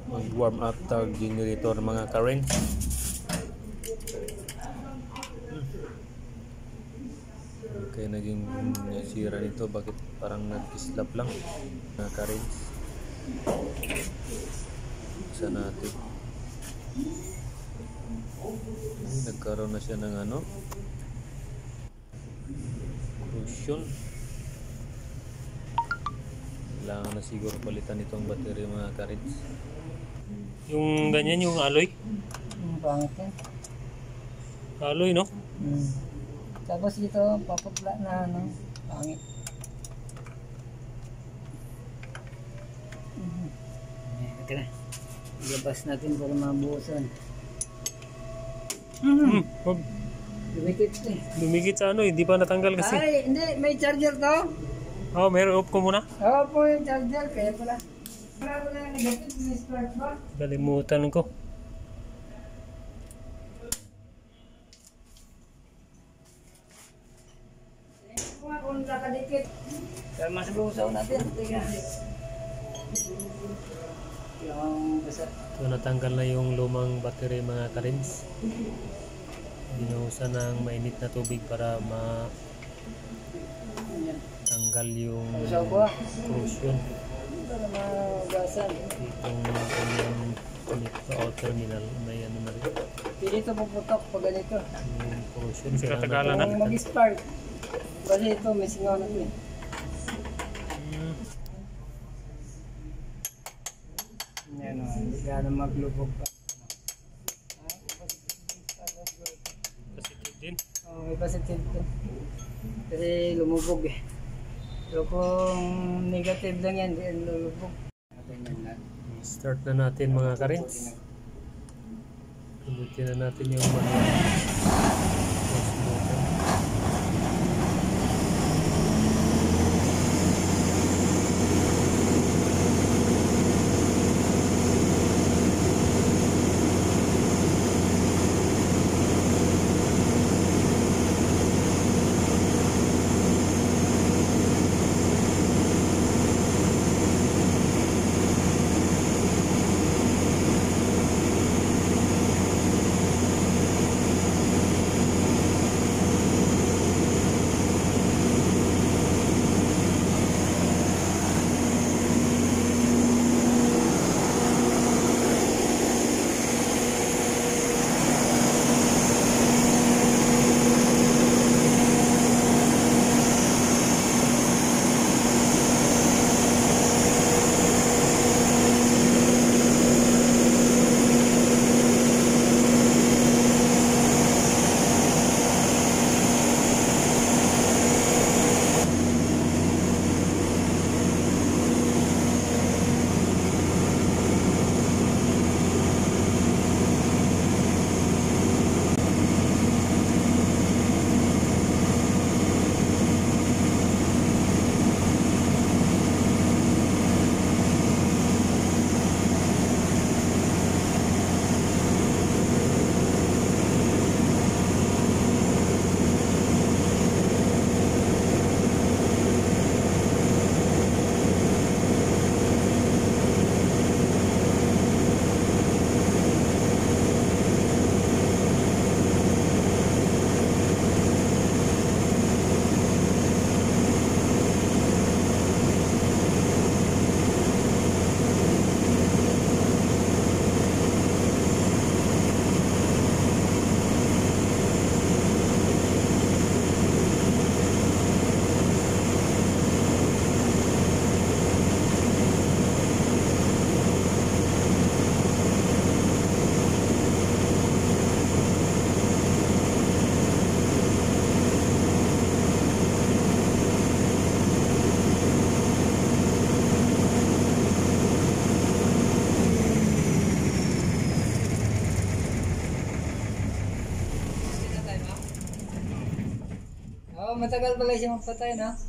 mag-warm up tag generator mga current. Okay, naging sira nito, bakit parang nag-kislap lang mga current. Isa natin. Nagkaroon na siya ng corrosion. Kailangan na siguro palitan itong battery mga currents. Yung ganyan, yung alloy? Pangit yan. Alloy, no? Tapos dito, papapla na pangit. Ito na. Ilabas natin para mabuhusan. Lumikit eh. Lumikit sa hindi pa natanggal kasi. Ay, hindi. May charger to. Oh, meron, off ko muna. Oo po yung charger. Kaya pala. Wala ko na yung negative. May start ba? Kalimutan ko. Kung nakadikit. Kaya mas buhusaw natin. Tingnan. Yung basa. So, natanggal na yung lumang battery mga currents. Binuhusan ng mainit na tubig para tanggal yung corrosion. Para magasan. Itong kanyang terminal may na rin. Pili ito puputok pag ganito. Yung corrosion. Kung mag-start. Kasi ito may singaw na ito eh. Yan o, hindi gano'n maglubog pa. Positive din. Oo, may positive din. Kasi lumubog eh. So kung negative lang yan, hindi lulubog. Start na natin mga currents. Pindutin na natin yung manual. matagal pala siya magpatay, no?